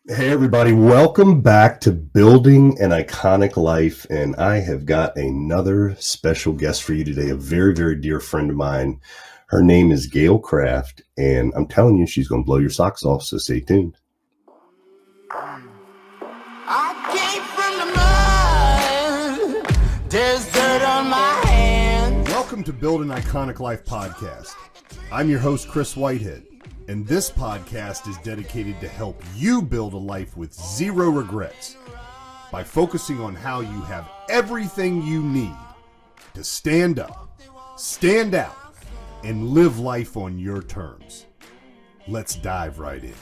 Hey, everybody, welcome back to Building an Iconic Life. And I have got another special guest for you today, a very, very dear friend of mine. Her name is Gail Kraft, and I'm telling you, she's going to blow your socks off. So stay tuned. I came from the mud. There's dirt on my hands. Welcome to Build an Iconic Life podcast. I'm your host, Chris Whitehead, and this podcast is dedicated to help you build a life with zero regrets by focusing on how you have everything you need to stand up, stand out, and live life on your terms. Let's dive right in.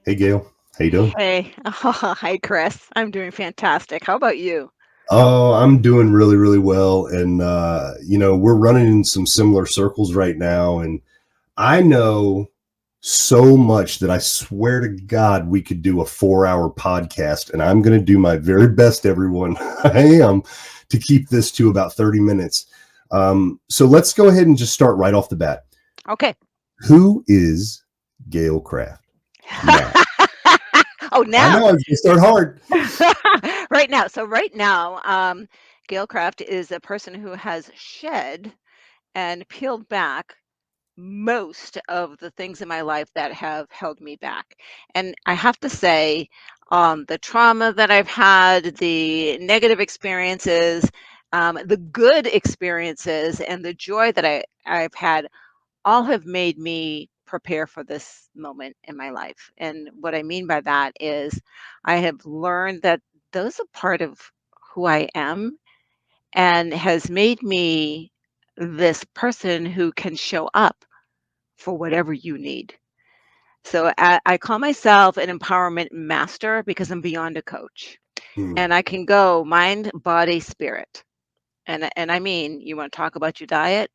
Hey, Gail. How you doing? Hey, hi Chris. I'm doing fantastic. How about you? Oh, I'm doing really, really well. And, we're running in some similar circles right now. And I know so much that I swear to God we could do a 4-hour podcast. And I'm going to do my very best, everyone. I am to keep this to about 30 minutes. So let's go ahead and just start right off the bat. Okay. Who is Gail Kraft? Now, Oh, I now. know I was going to start hard. Right now. So right now, Gail Kraft is a person who has shed and peeled back most of the things in my life that have held me back. And I have to say, the trauma that I've had, the negative experiences, the good experiences, and the joy that I've had all have made me prepare for this moment in my life. And what I mean by that is I have learned that those are part of who I am and has made me this person who can show up for whatever you need. So I call myself an empowerment master because I'm beyond a coach. Hmm. And I can go mind, body, spirit. And I mean, you want to talk about your diet?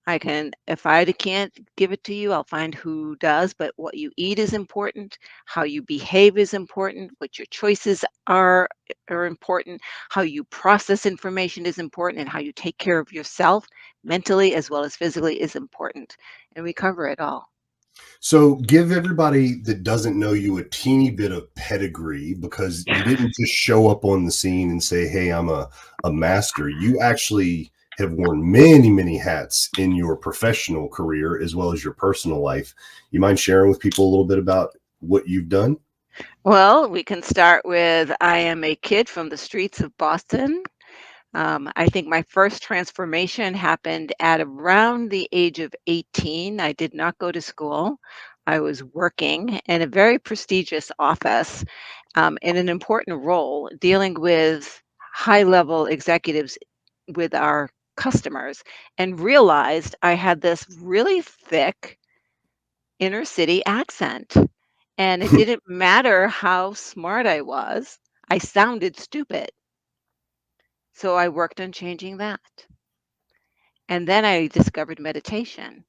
I can, if can't give it to you, I'll find who does. But what you eat is important. How you behave is important. What your choices are important. How you process information is important, and how you take care of yourself mentally as well as physically is important. And we cover it all. So give everybody that doesn't know you a teeny bit of pedigree, because you didn't just show up on the scene and say, hey, I'm a master. You actually have worn many, many hats in your professional career as well as your personal life. You mind sharing with people a little bit about what you've done? Well, we can start with I am a kid from the streets of Boston. I think my first transformation happened at around the age of 18. I did not go to school. I was working in a very prestigious office in an important role dealing with high level executives with our customers and realized I had this really thick inner city accent. And it didn't matter how smart I was, I sounded stupid. So I worked on changing that. And then I discovered meditation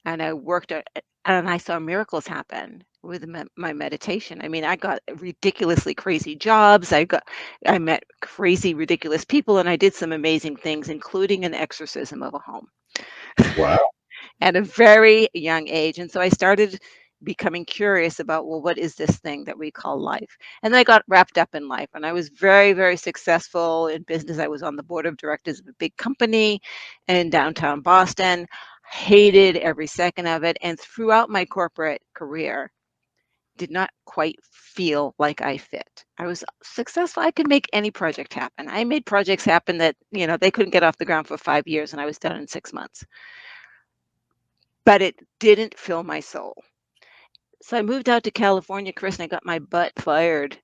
and I worked at, and I saw miracles happen with my meditation. I mean, I got ridiculously crazy jobs. I met crazy, ridiculous people, and I did some amazing things, including an exorcism of a home Wow. at a very young age. And so I started becoming curious about, well, what is this thing that we call life? And then I got wrapped up in life. And I was very, very successful in business. I was on the board of directors of a big company in downtown Boston, hated every second of it. And throughout my corporate career, did not quite feel like I fit. I was successful. I could make any project happen. I made projects happen that, they couldn't get off the ground for 5 years and I was done in 6 months. But it didn't fill my soul. So I moved out to California, Chris, and I got my butt fired.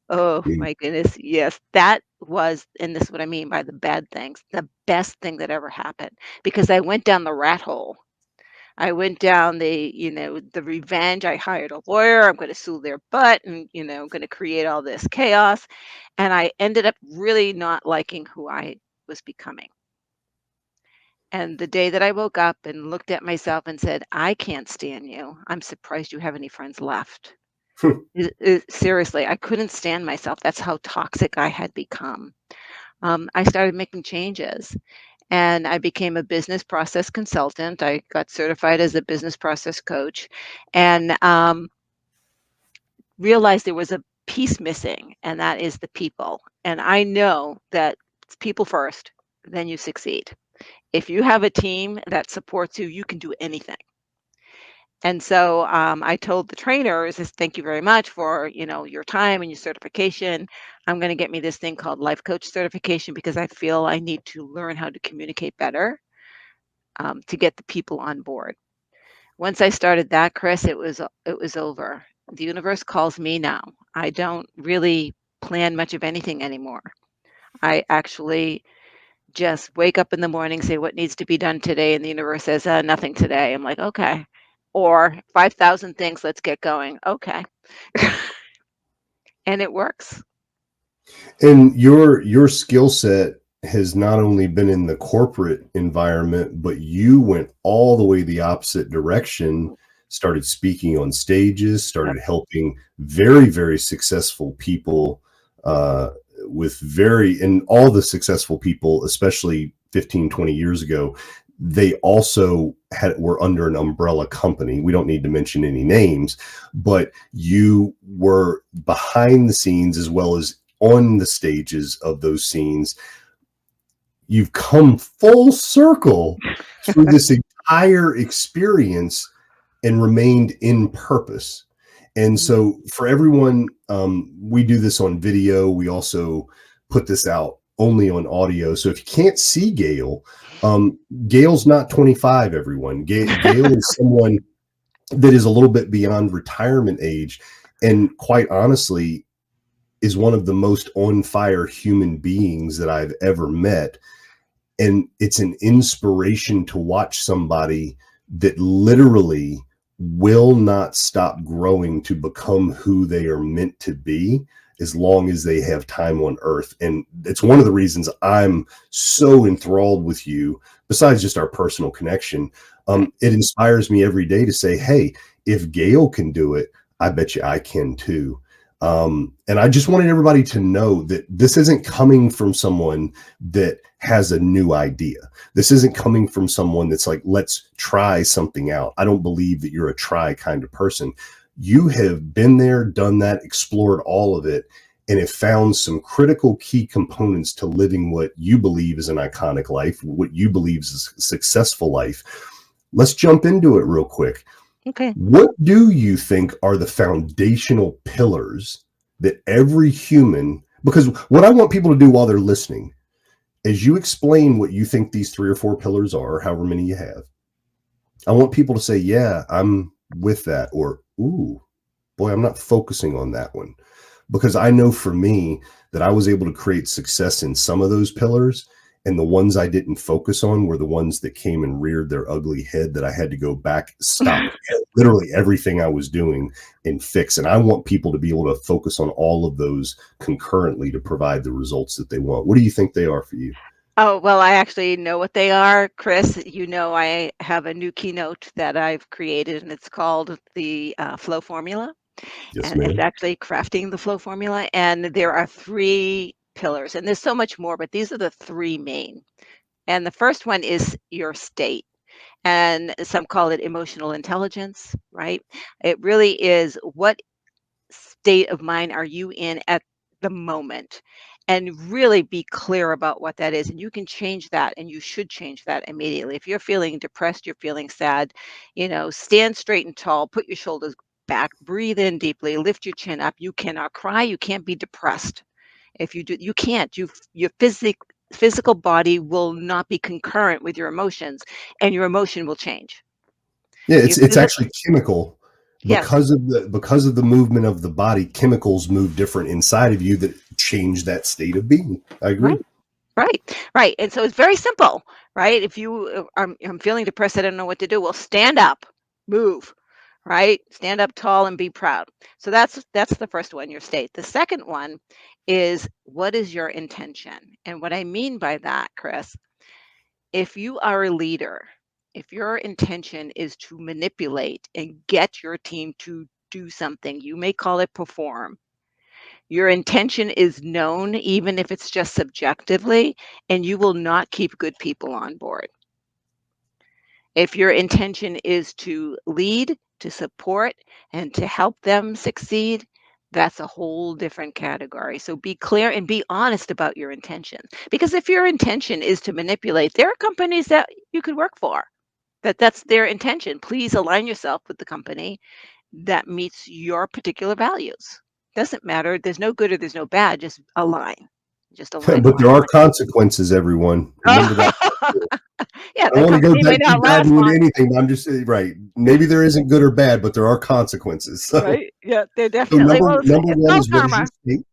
Oh my goodness. Yes, that was, and this is what I mean by the bad things, the best thing that ever happened because I went down the rat hole. I went down the revenge. I hired a lawyer. I'm going to sue their butt and, I'm going to create all this chaos. And I ended up really not liking who I was becoming. And the day that I woke up and looked at myself and said, I can't stand you. I'm surprised you have any friends left. Seriously, I couldn't stand myself. That's how toxic I had become. I started making changes and I became a business process consultant. I got certified as a business process coach. And realized there was a piece missing, and that is the people. And I know that it's people first, then you succeed. If you have a team that supports you, you can do anything. And so I told the trainers, thank you very much for your time and your certification. I'm going to get me this thing called life coach certification because I feel I need to learn how to communicate better to get the people on board. Once I started that, Chris, it was over. The universe calls me now. I don't really plan much of anything anymore. I actually just wake up in the morning, say what needs to be done today, and the universe says nothing today. I'm like, okay. Or 5,000 things, let's get going. Okay. And it works. And your skill set has not only been in the corporate environment, but you went all the way the opposite direction, started speaking on stages, Yep. started helping very, very successful people with very, and all the successful people, especially 15, 20 years ago, they also were under an umbrella company. We don't need to mention any names, but you were behind the scenes as well as on the stages of those scenes. You've come full circle through this entire experience and remained in purpose. And so for everyone, we do this on video. We also put this out only on audio. So if you can't see Gail, Gail's not 25, everyone. Gail is someone that is a little bit beyond retirement age. And quite honestly, is one of the most on fire human beings that I've ever met. And it's an inspiration to watch somebody that literally will not stop growing to become who they are meant to be as long as they have time on earth. And it's one of the reasons I'm so enthralled with you, besides just our personal connection. It inspires me every day to say, hey, if Gail can do it, I bet you I can too. And I just wanted everybody to know that this isn't coming from someone that has a new idea. This isn't coming from someone that's like, let's try something out. I don't believe that you're a try kind of person. You have been there, done that, explored all of it, and have found some critical key components to living what you believe is an iconic life, what you believe is a successful life. Let's jump into it real quick. Okay. What do you think are the foundational pillars that every human, because what I want people to do while they're listening, as you explain what you think these 3 or 4 pillars are, however many you have, I want people to say, yeah, I'm with that, or, ooh, boy, I'm not focusing on that one. Because I know for me that I was able to create success in some of those pillars, and the ones I didn't focus on were the ones that came and reared their ugly head that I had to go back, stop literally everything I was doing and fix. And I want people to be able to focus on all of those concurrently to provide the results that they want. What do you think they are for you? Oh, well, I actually know what they are, Chris. I have a new keynote that I've created, and it's called the Flow Formula. Yes, And it's ma'am. actually crafting the flow formula. And there are 3 pillars, and there's so much more, but these are the 3 main. And the first one is your state. And some call it emotional intelligence, right? It really is, what state of mind are you in at the moment? And really be clear about what that is. And you can change that, and you should change that immediately. If you're feeling depressed, you're feeling sad, stand straight and tall, put your shoulders back, breathe in deeply, lift your chin up. You cannot cry, you can't be depressed. If you do, you can't. Your physical body will not be concurrent with your emotions, and your emotion will change. Yeah, Your it's physical, actually chemical yes. because of the movement of the body. Chemicals move different inside of you that change that state of being. I Right. agree. Right. And so it's very simple, right? If you I'm feeling depressed, I don't know what to do. Well, stand up, move, right? Stand up tall and be proud. So that's the first one, your state. The second one is, what is your intention? And what I mean by that, Chris, if you are a leader, if your intention is to manipulate and get your team to do something, you may call it perform. Your intention is known, even if it's just subjectively, and you will not keep good people on board. If your intention is to lead, to support, and to help them succeed, That's a whole different category. So be clear and be honest about your intention. Because if your intention is to manipulate, there are companies that you could work for. That's their intention. Please align yourself with the company that meets your particular values. Doesn't matter. There's no good or there's no bad. Just align. Just align, But align, there are align. consequences, everyone. Remember that. Yeah, I don't that want to go company may not deep dive last into long, anything, but I'm just saying, right. Maybe there isn't good or bad, but there are consequences. So, right? Yeah, they're so definitely. number Well, number it's one called is what is your karma. state?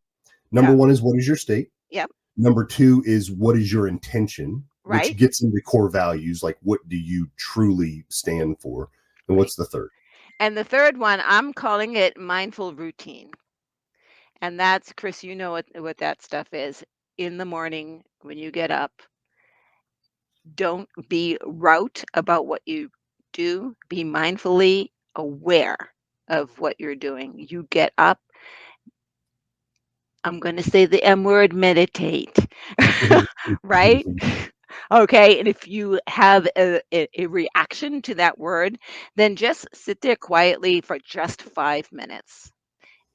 Number Yeah. one is what is your state? Yep. Number two is what is your intention, which Right. gets into core values, like what do you truly stand for? And Right. what's the third? And the third one, I'm calling it mindful routine. And that's, Chris, you know what that stuff is. In the morning when you get up, don't be rote about what you do. Be mindfully aware of what you're doing. You get up, I'm going to say the M word, meditate. Right? Okay. And if you have a reaction to that word, then just sit there quietly for just 5 minutes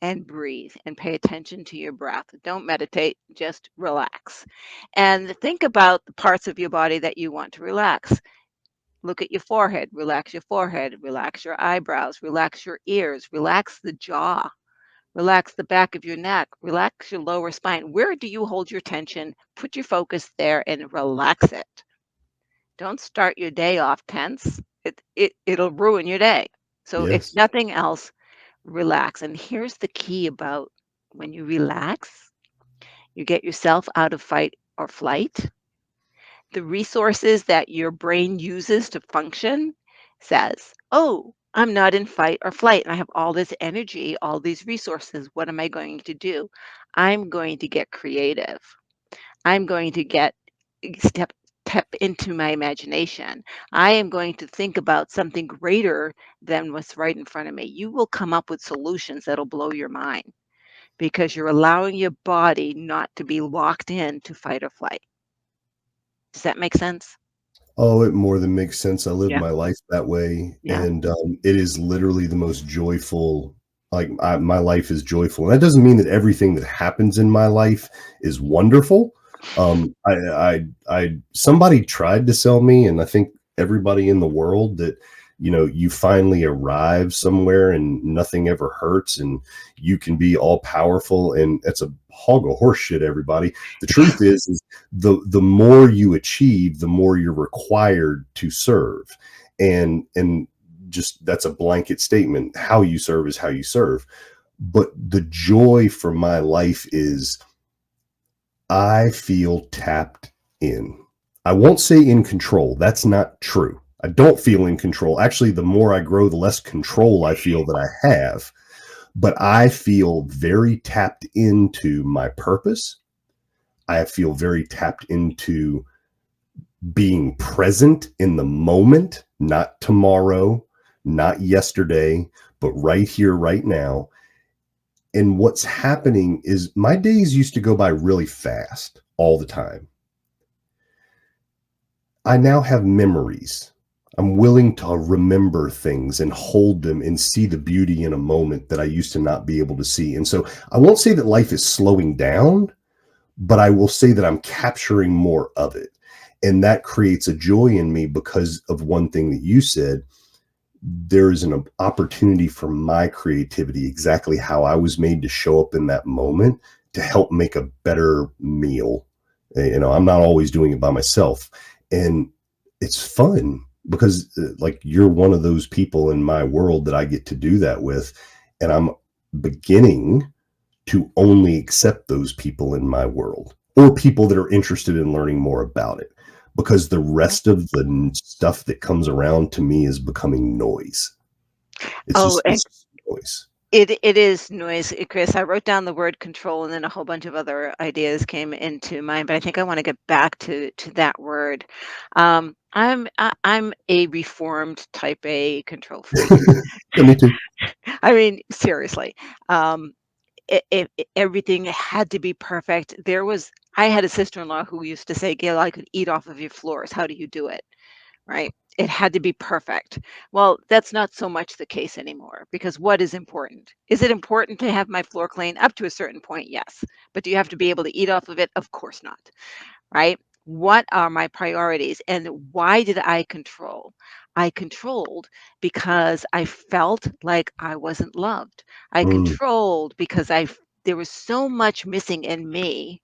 and breathe and pay attention to your breath. Don't meditate, just relax. And think about the parts of your body that you want to relax. Look at your forehead, relax your eyebrows, relax your ears, relax the jaw, relax the back of your neck, relax your lower spine. Where do you hold your tension? Put your focus there and relax it. Don't start your day off tense. It'll ruin your day. So if Yes. nothing else, relax. And here's the key about when you relax, you get yourself out of fight or flight. The resources that your brain uses to function says, "Oh, I'm not in fight or flight and I have all this energy, all these resources. What am I going to do? I'm going to get creative. I'm going to get step step into my imagination. I am going to think about something greater than what's right in front of me." You will come up with solutions that'll blow your mind because you're allowing your body not to be locked in to fight or flight. Does that make sense? Oh, it more than makes sense. I live Yeah. my life that way, Yeah. and it is literally the most joyful. Like my life is joyful, and that doesn't mean that everything that happens in my life is wonderful. Somebody tried to sell me, and I think everybody in the world that you finally arrive somewhere and nothing ever hurts, and you can be all powerful, and it's a hog of horse shit. Everybody, the truth is the more you achieve, the more you're required to serve. And just that's a blanket statement. How you serve is how you serve. But the joy for my life is I feel tapped in. I won't say in control. That's not true. I don't feel in control. Actually, the more I grow, the less control I feel that I have. But I feel very tapped into my purpose. I feel very tapped into being present in the moment, not tomorrow, not yesterday, but right here, right now. And what's happening is my days used to go by really fast all the time. I now have memories. I'm willing to remember things and hold them and see the beauty in a moment that I used to not be able to see. And so I won't say that life is slowing down, but I will say that I'm capturing more of it. And that creates a joy in me because of one thing that you said. There is an opportunity for my creativity, exactly how I was made to show up in that moment to help make a better meal. I'm not always doing it by myself. And it's fun because like you're one of those people in my world that I get to do that with. And I'm beginning to only accept those people in my world or people that are interested in learning more about it, because the rest of the stuff that comes around to me is becoming noise. It's Oh, just and it's noise. it is noise, Chris. I wrote down the word control, and then a whole bunch of other ideas came into mind, but I think I want to get back to that word. I'm a reformed type A control freak. Yeah, me too. I mean, seriously. Um, Everything had to be perfect. I had a sister-in-law who used to say, "Gail, I could eat off of your floors. How do you do it?" Right? It had to be perfect. Well, that's not so much the case anymore because what is important? Is it important to have my floor clean? Up to a certain point, yes. But do you have to be able to eat off of it? Of course not, right? What are my priorities and why did I control? I controlled because I felt like I wasn't loved. I Mm. controlled because there was so much missing in me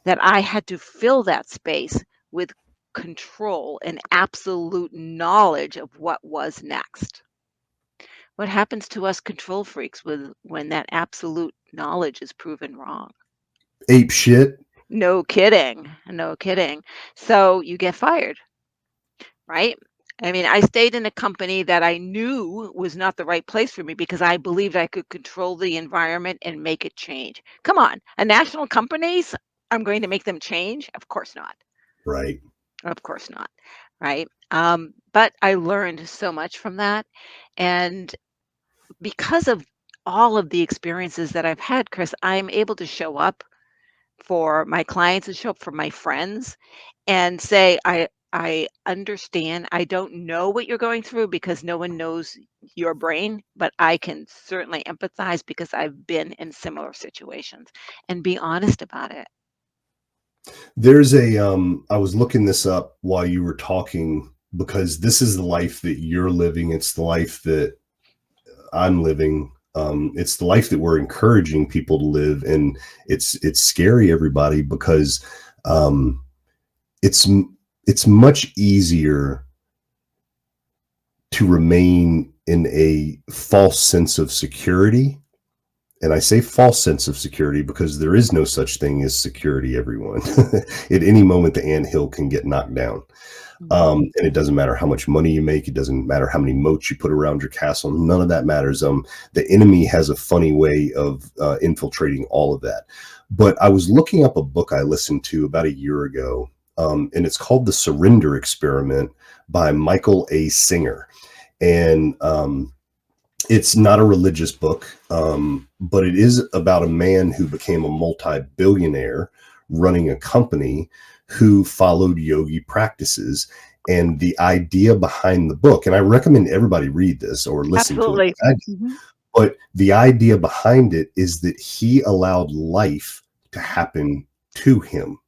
that I had to fill that space with control and absolute knowledge of what was next. What happens to us control freaks when that absolute knowledge is proven wrong? Ape shit. No kidding. No kidding. So you get fired, right? I mean, I stayed in a company that I knew was not the right place for me because I believed I could control the environment and make it change. Come on, a national companies, I'm going to make them change? Of course not. Right. Of course not, right? But I learned so much from that, and because of all of the experiences that I've had, Chris, I'm able to show up for my clients and show up for my friends and say, I understand. I don't know what you're going through because no one knows your brain, but I can certainly empathize because I've been in similar situations and be honest about it. There's a I was looking this up while you were talking because this is the life that you're living. It's the life that I'm living. It's the life that we're encouraging people to live, and it's scary, everybody, because um, it's it's much easier to remain in a false sense of security. And I say false sense of security because there is no such thing as security, everyone. At any moment, the anthill can get knocked down. Mhm. And it doesn't matter how much money you make. It doesn't matter how many moats you put around your castle. None of that matters. The enemy has a funny way of infiltrating all of that. But I was looking up a book I listened to about a year ago, and it's called The Surrender Experiment by Michael A. Singer. And it's not a religious book, but it is about a man who became a multi-billionaire running a company who followed yogi practices. And the idea behind the book, and I recommend everybody read this or listen to it Absolutely. like I did, Mhm. but the idea behind it is that he allowed life to happen to him.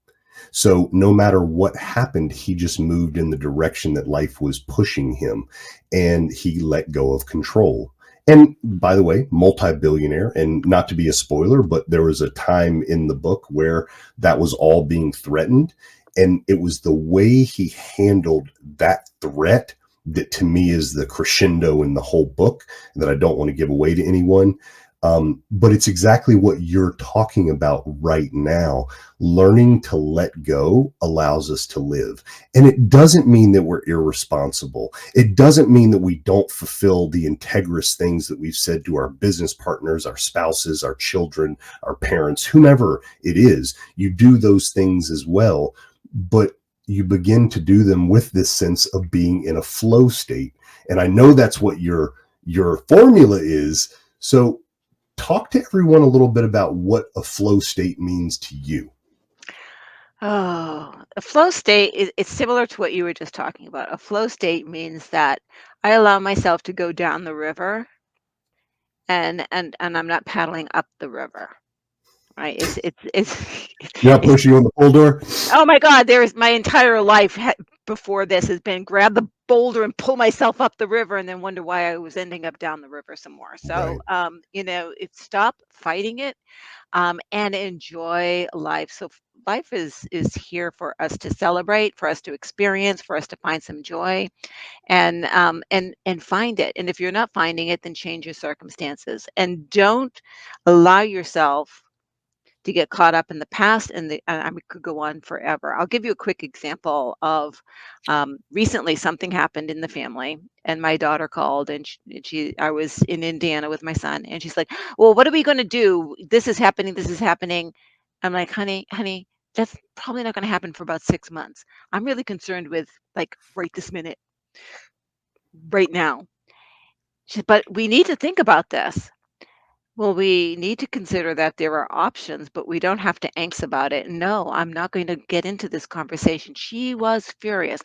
So no matter what happened, he just moved in the direction that life was pushing him, and he let go of control. And by the way, multi-billionaire, and not to be a spoiler, but there was a time in the book where that was all being threatened. And it was the way he handled that threat that to me is the crescendo in the whole book that I don't want to give away to anyone. But it's exactly what you're talking about right now. Learning to let go allows us to live. And it doesn't mean that we're irresponsible. It doesn't mean that we don't fulfill the integrous things that we've said to our business partners, our spouses, our children, our parents, whomever it is. You do those things as well, but you begin to do them with this sense of being in a flow state. And I know that's what your formula is. So talk to everyone a little bit about what a flow state means to you. Oh, a flow state is it's similar to what you were just talking about. A flow state means that I allow myself to go down the river and I'm not paddling up the river, right? You're not It's pushing on the pull door. oh my God, there's my entire life before this has been grab the boulder and pull myself up the river and then wonder why I was ending up down the river some more. So, Right. it's stop fighting it and enjoy life. So life is here for us to celebrate, for us to experience, for us to find some joy, and find it. And if you're not finding it, then change your circumstances and don't allow yourself to get caught up in the past and we could go on forever. I'll give you a quick example of recently something happened in the family and my daughter called and I was in Indiana with my son and she's like, well, what are we going to do? This is happening. This is happening. I'm like, honey, that's probably not going to happen for about 6 months. I'm really concerned with like right this minute, right now. But we need to think about this. Well, we need to consider that there are options, but we don't have to angst about it. No, I'm not going to get into this conversation. She was furious.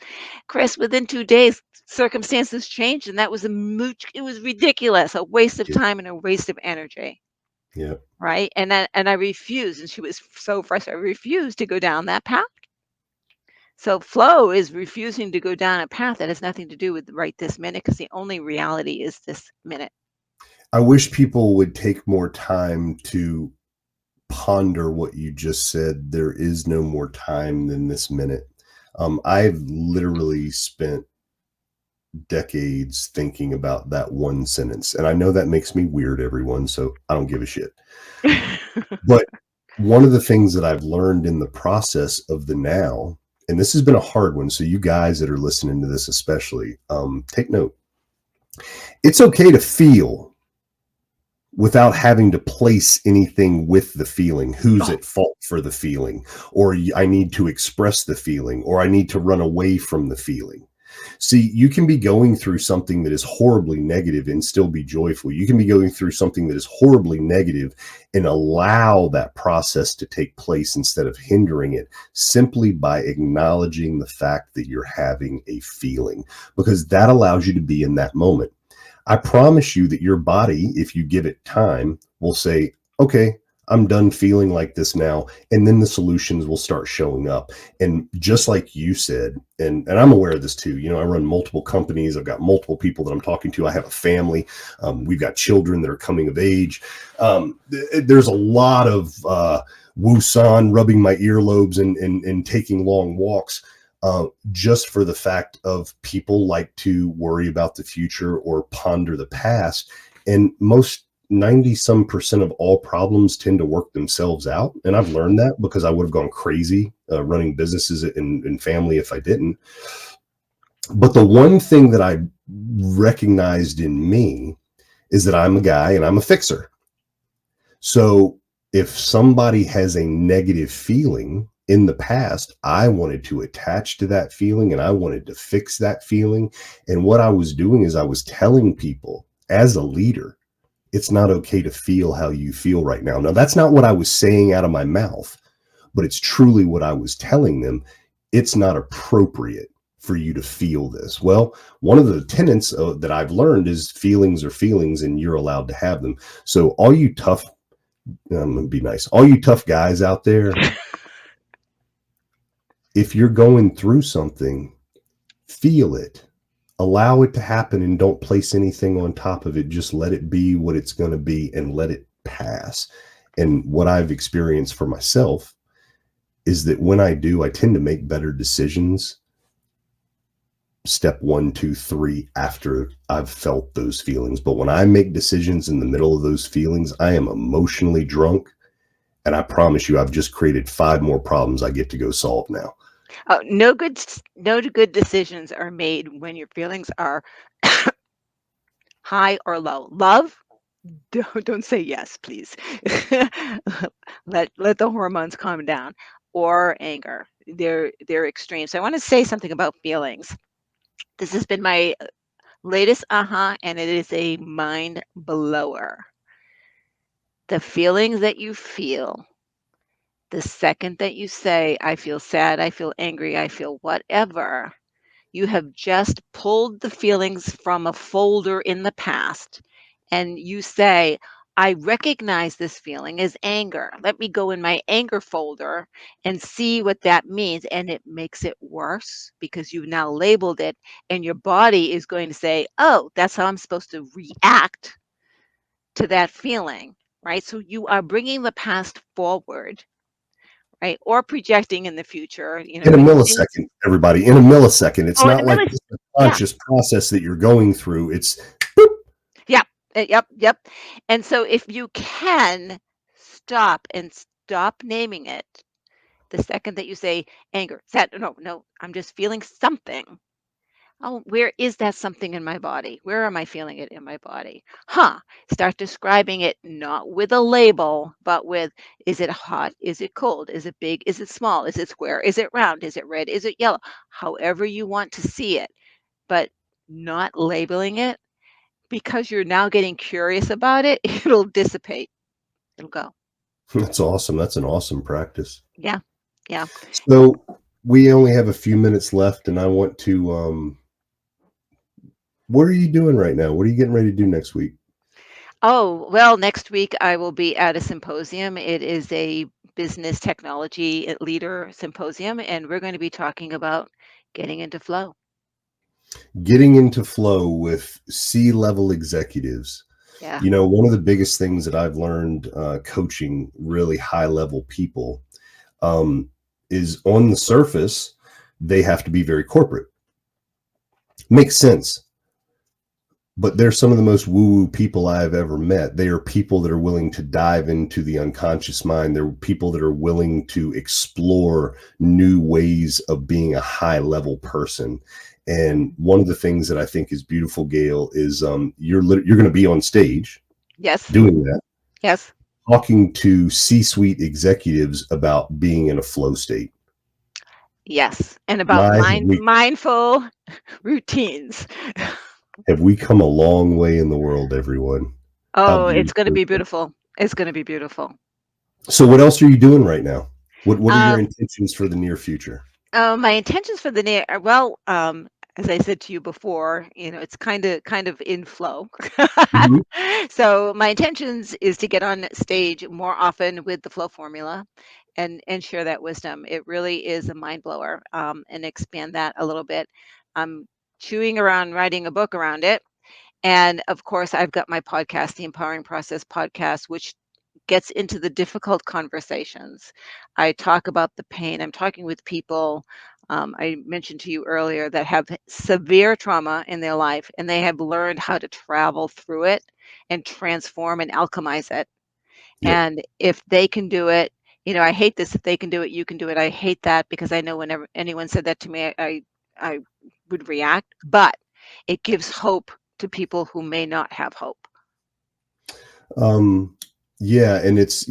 Chris, within 2 days, circumstances changed, and that was a mooch. It was ridiculous, a waste of Yeah. time and a waste of energy. Yeah. Right. And I refused, and she was so frustrated. I refused to go down that path. So flow is refusing to go down a path that has nothing to do with right this minute, because the only reality is this minute. I wish people would take more time to ponder what you just said. There is no more time than this minute. I've literally spent decades thinking about that one sentence. And I know that makes me weird, everyone, so I don't give a shit. But one of the things that I've learned in the process of the now, and this has been a hard one, so you guys that are listening to this especially, take note. It's okay to feel without having to place anything with the feeling. Who's at fault for the feeling? Or I need to express the feeling, or I need to run away from the feeling. See, you can be going through something that is horribly negative and still be joyful. You can be going through something that is horribly negative and allow that process to take place instead of hindering it, simply by acknowledging the fact that you're having a feeling, because that allows you to be in that moment. I promise you that your body, if you give it time, will say, okay, I'm done feeling like this now. And then the solutions will start showing up. And just like you said, and I'm aware of this too, I run multiple companies. I've got multiple people that I'm talking to. I have a family. We've got children that are coming of age. There's a lot of woo-san, rubbing my earlobes and taking long walks. Just for the fact of people like to worry about the future or ponder the past. And most 90 some percent of all problems tend to work themselves out. And I've learned that because I would have gone crazy running businesses and family if I didn't. But the one thing that I recognized in me is that I'm a guy and I'm a fixer. So if somebody has a negative feeling in the past, I wanted to attach to that feeling and I wanted to fix that feeling. And what I was doing is I was telling people as a leader, it's not okay to feel how you feel right now. Now, that's not what I was saying out of my mouth, but it's truly what I was telling them. It's not appropriate for you to feel this. Well, one of the tenets that I've learned is feelings are feelings and you're allowed to have them. So all you tough, I'm going to be nice, all you tough guys out there, if you're going through something, feel it, allow it to happen, and don't place anything on top of it. Just let it be what it's going to be and let it pass. And what I've experienced for myself is that when I do, I tend to make better decisions. Step 1, 2, 3 after I've felt those feelings. But when I make decisions in the middle of those feelings, I am emotionally drunk. And I promise you, I've just created 5 more problems I get to go solve now. Oh, no good decisions are made when your feelings are high or low. Love, don't say yes, please. Let the hormones calm down. Or anger. They're extreme. So I want to say something about feelings. This has been my latest aha, and it is a mind blower. The feelings that you feel, the second that you say, I feel sad, I feel angry, I feel whatever, you have just pulled the feelings from a folder in the past and you say, I recognize this feeling as anger. Let me go in my anger folder and see what that means. And it makes it worse because you've now labeled it, and your body is going to say, oh, that's how I'm supposed to react to that feeling, right? So you are bringing the past forward, right? Or projecting in the future, In a when things, millisecond, everybody, in a millisecond. It's oh, in not a like minute. this is a Yeah. conscious process that you're going through. It's Yep, yep. And so if you can stop naming it the second that you say anger, sad, no, no, I'm just feeling something. Oh, where is that something in my body? Where am I feeling it in my body? Huh. Start describing it not with a label, but with, is it hot? Is it cold? Is it big? Is it small? Is it square? Is it round? Is it red? Is it yellow? However you want to see it, but not labeling it. because you're now getting curious about it, it'll dissipate. It'll go. That's awesome. That's an awesome practice. Yeah. Yeah. So we only have a few minutes left, and I want to. What are you doing right now? What are you getting ready to do next week? Oh, well, next week I will be at a symposium. It is a business technology leader symposium, and we're going to be talking about getting into flow. Getting into flow with C-level executives. Yeah. You know, one of the biggest things that I've learned coaching really high-level people is on the surface, they have to be very corporate. Makes sense. But they're some of the most woo-woo people I've ever met. They are people that are willing to dive into the unconscious mind. They're people that are willing to explore new ways of being a high-level person. And one of the things that I think is beautiful, Gail, is you're going to be on stage Yes. doing that, Yes. talking to C-suite executives about being in a flow state. Yes. And about mindful routines. Have we come a long way in the world, everyone? Oh, it's going to be beautiful. It's going to be beautiful. So what else are you doing right now? What are your intentions for the near future? My intentions for the near, as I said to you before, it's kind of in flow. Mhm. So my intentions is to get on stage more often with the flow formula and share that wisdom. It really is a mind blower, and expand that a little bit. I'm chewing around writing a book around it. And of course, I've got my podcast, the Empowering Process podcast, which gets into the difficult conversations. I talk about the pain. I'm talking with people, I mentioned to you earlier, that have severe trauma in their life, and they have learned how to travel through it and transform and alchemize it. Yep. And if they can do it, I hate this. If they can do it, you can do it. I hate that, because I know whenever anyone said that to me, I would react. But it gives hope to people who may not have hope. Yeah, and it's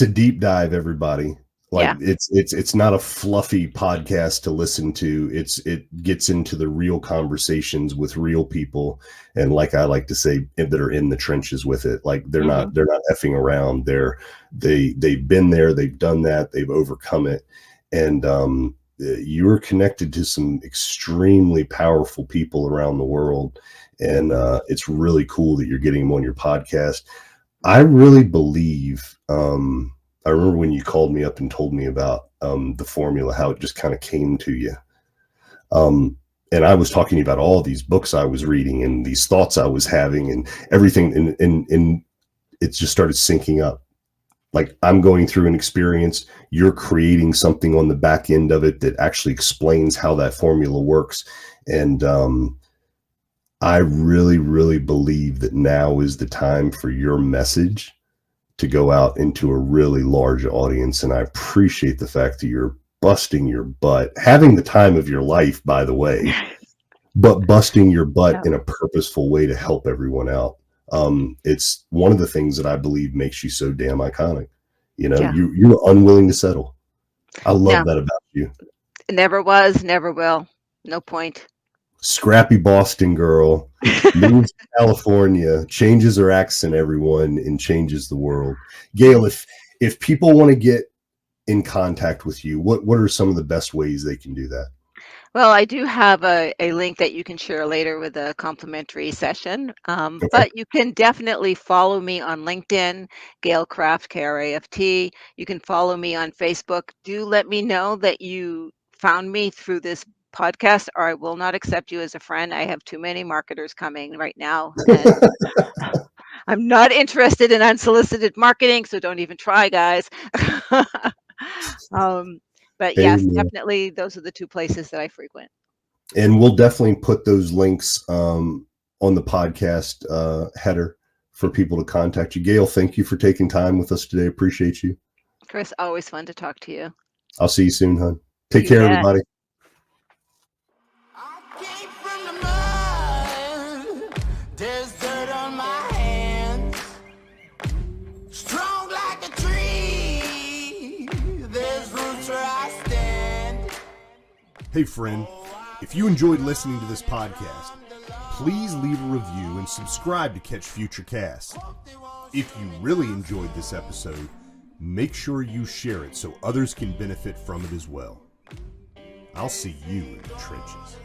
a deep dive, everybody. Like Yeah. it's not a fluffy podcast to listen to. It gets into the real conversations with real people, and like I like to say, that are in the trenches with it. Like they're Hmm. not effing around. They've been there, they've done that, they've overcome it, and you're connected to some extremely powerful people around the world, and it's really cool that you're getting them on your podcast. I really believe, I remember when you called me up and told me about the formula, how it just kind of came to you. And I was talking to you about all these books I was reading and these thoughts I was having and everything. And it just started syncing up. Like I'm going through an experience, you're creating something on the back end of it that actually explains how that formula works. And I really, really believe that now is the time for your message to go out into a really large audience. And I appreciate the fact that you're busting your butt, having the time of your life, by the way, but busting your butt Yeah. in a purposeful way to help everyone out. It's one of the things that I believe makes you so damn iconic. Yeah. You're unwilling to settle. I love No, that about you. never was, never will. No point. Scrappy Boston girl, moves to California, changes her accent, everyone, and changes the world. Gail, if people want to get in contact with you, what are some of the best ways they can do that? Well, I do have a link that you can share later with a complimentary session. Okay. But you can definitely follow me on LinkedIn, Gail Kraft, Kraft. You can follow me on Facebook. Do let me know that you found me through this podcast, or I will not accept you as a friend. I have too many marketers coming right now, and I'm not interested in unsolicited marketing, so don't even try, guys. um, but yes, Amen. definitely those are the two places that I frequent. And we'll definitely put those links on the podcast header for people to contact you. Gail, thank you for taking time with us today. Appreciate you. Chris, always fun to talk to you. I'll see you soon, hon. Take You care, bet. everybody. I came from the mud. There's dirt on my hands. Strong like a tree. There's roots where I stand. Hey, friend, if you enjoyed listening to this podcast, Please leave a review and subscribe to catch future casts. If you really enjoyed this episode, make sure you share it so others can benefit from it as well. I'll see you in the trenches.